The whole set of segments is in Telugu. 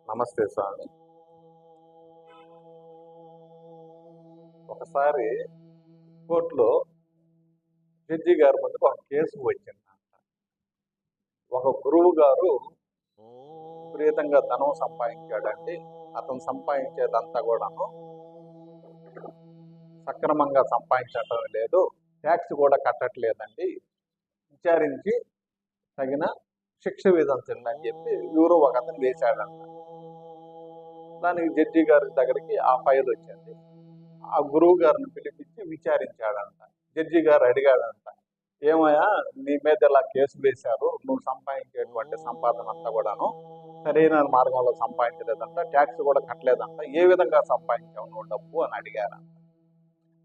నమస్తే స్వామి. ఒకసారి కోర్టులో జడ్జి గారి ముందుకు ఒక కేసు వచ్చిందంట. ఒక గురువు గారు విపరీతంగా ధనం సంపాదించాడండి. అతను సంపాదించేదంతా కూడాను సక్రమంగా సంపాదించటం లేదు, ట్యాక్స్ కూడా కట్టట్లేదండి, విచారించి తగిన శిక్ష విధించండి అని చెప్పి ఎవరో ఒక అతను వేశాడంట. దానికి జడ్జి గారి దగ్గరికి ఆ ఫైల్ వచ్చింది. ఆ గురువు గారిని పిలిపించి విచారించాడంట. జడ్జి గారు అడిగాడంట, ఏమయ్యా నీ మీద ఇలా కేసు వేశారు, నువ్వు సంపాదించేటువంటి సంపాదన అంతా కూడాను సరైన మార్గంలో సంపాదించలేదంట, ట్యాక్స్ కూడా కట్టలేదంట, ఏ విధంగా సంపాదించావు నువ్వు డబ్బు అని అడిగారంట.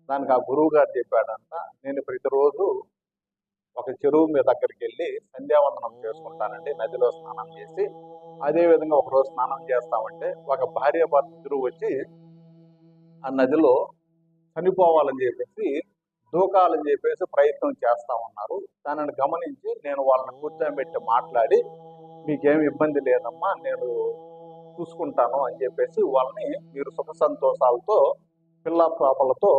దానికి ఆ గురువు గారు చెప్పాడంట, నేను ప్రతిరోజు ఒక చెరువు మీద దగ్గరికి వెళ్ళి సంధ్యావందనం చేసుకుంటానండి, నదిలో స్నానం చేసి. అదేవిధంగా ఒకరోజు స్నానం చేస్తామంటే ఒక భార్య భర్త ఇద్దరు వచ్చి ఆ నదిలో చనిపోవాలని చెప్పేసి దూకాలని చెప్పేసి ప్రయత్నం చేస్తా ఉన్నారు. దానిని గమనించి నేను వాళ్ళని కూర్చోబెట్టి మాట్లాడి, మీకేమి ఇబ్బంది లేదమ్మా, నేను చూసుకుంటాను అని చెప్పేసి వాళ్ళని మీరు సుఖ సంతోషాలతో పిల్ల పాపలతో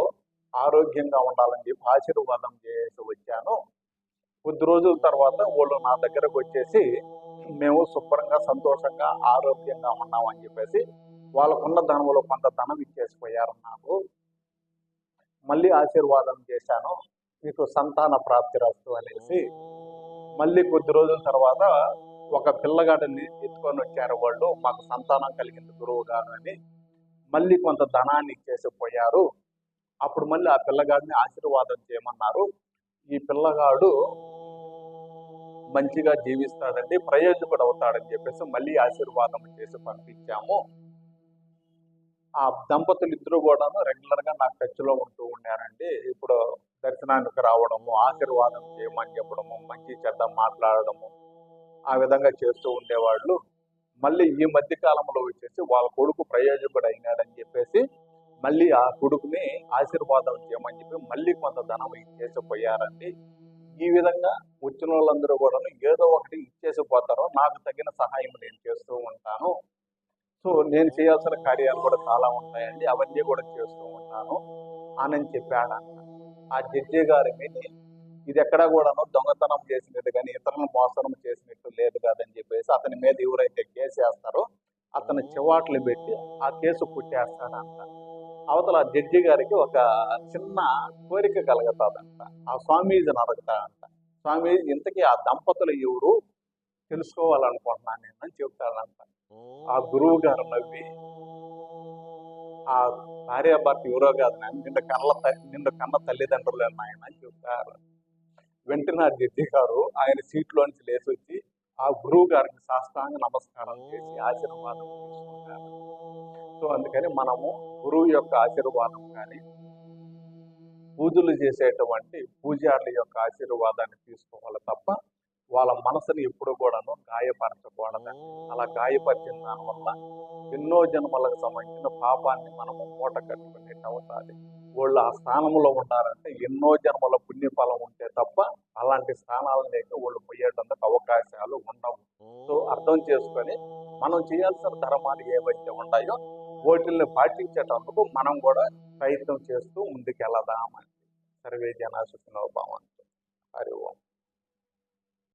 ఆరోగ్యంగా ఉండాలని చెప్పి ఆశీర్వాదం చేసి వచ్చాను. కొద్ది రోజుల తర్వాత వాళ్ళు నా దగ్గరకు వచ్చేసి మేము శుభ్రంగా సంతోషంగా ఆరోగ్యంగా ఉన్నామని చెప్పేసి వాళ్ళకున్న ధనంలో కొంత ధనం ఇచ్చేసిపోయారు. నాకు మళ్ళీ ఆశీర్వాదం చేశాను, మీకు సంతాన ప్రాప్తి రస్తు అనేసి. మళ్ళీ కొద్ది రోజుల తర్వాత ఒక పిల్లగాడిని ఎత్తుకొని వచ్చారు వాళ్ళు, మాకు సంతానం కలిగింది గురువు గారు అని. మళ్ళీ కొంత ధనాన్ని ఇచ్చేసిపోయారు. అప్పుడు మళ్ళీ ఆ పిల్లగాడిని ఆశీర్వాదం చేయమన్నారు. ఈ పిల్లగాడు మంచిగా జీవిస్తాడండి, ప్రయోజకుడు అవుతాడని చెప్పేసి మళ్ళీ ఆశీర్వాదం చేసి పంపించాము. ఆ దంపతులు ఇద్దరు కూడాను రెగ్యులర్గా నాకు టచ్లో ఉంటూ ఉన్నారండి. ఇప్పుడు దర్శనానికి రావడము, ఆశీర్వాదం చేయమని చెప్పడము, మంచి చెడ్డ మాట్లాడడము, ఆ విధంగా చేస్తూ ఉండేవాళ్ళు. మళ్ళీ ఈ మధ్య కాలంలో వచ్చేసి వాళ్ళ కొడుకు ప్రయోజకుడు అయినాడని చెప్పేసి మళ్ళీ ఆ కొడుకుని ఆశీర్వాదం చేయమని చెప్పి మళ్ళీ కొంత ధనం ఇచ్చేసిపోయారండి. ఈ విధంగా వచ్చిన వాళ్ళందరూ కూడా ఏదో ఒకటి ఇచ్చేసిపోతారో నాకు తగిన సహాయం నేను చేస్తూ ఉంటాను. సో నేను చేయాల్సిన కార్యాలు కూడా చాలా ఉంటాయండి, అవన్నీ కూడా చేస్తూ ఉంటాను అని చెప్పాడంట. ఆ జడ్జి గారి మీద ఇది ఎక్కడా కూడాను దొంగతనం చేసినట్టు కానీ ఇతరులను మోసనం చేసినట్టు లేదు కాదని చెప్పేసి అతని మీద ఎవరైతే కేసు వేస్తారో అతను చివాట్లు పెట్టి ఆ కేసు పుట్టేస్తాడంట. అవతల జడ్జి గారికి ఒక చిన్న కోరిక కలుగుతాదంట. ఆ స్వామీజీని అడుగుతాడంట, స్వామి ఇంతకీ ఆ దంపతులు ఎవరు తెలుసుకోవాలనుకుంటున్నాను నేను అని చెప్తాడంట. ఆ గురువు గారు నవ్వి, ఆ భార్యాభర్త ఎవరో కాదు నిన్ను కన్న తల్లిదండ్రులు ఆయన అని చెప్తారు. వెంటనే ఆ జడ్జి గారు ఆయన సీట్లోంచి లేచి వచ్చి ఆ గురువు గారికి సాష్టాంగ నమస్కారం చేసి ఆశీర్వాదం తీసుకుంటారు. సో అందుకని మనము గురువు యొక్క ఆశీర్వాదం కానీ పూజలు చేసేటువంటి పూజారుల యొక్క ఆశీర్వాదాన్ని తీసుకోవాలి తప్ప వాళ్ళ మనసుని ఎప్పుడు కూడాను గాయపరచకూడదు. అలా గాయపరిచిన దానివల్ల ఎన్నో జన్మలకు సంబంధించిన పాపాన్ని మనము మూట కట్టుకునేట్టు అవుతుంది. వాళ్ళు ఆ స్థానంలో ఉండాలంటే ఎన్నో జన్మల పుణ్యఫలం ఉంటే తప్ప అలాంటి స్థానాలు లేక వాళ్ళు పోయేటందుకు అవకాశాలు ఉండవు. సో అర్థం చేసుకొని మనం చేయాల్సిన ధర్మాలు ఏవైతే ఉన్నాయో వాటిల్ని పాటించేటందుకు మనం కూడా ప్రయత్నం చేస్తూ ముందుకెళ్దామని. సర్వే జనా సుఖినో భవంతు. హరి ఓం.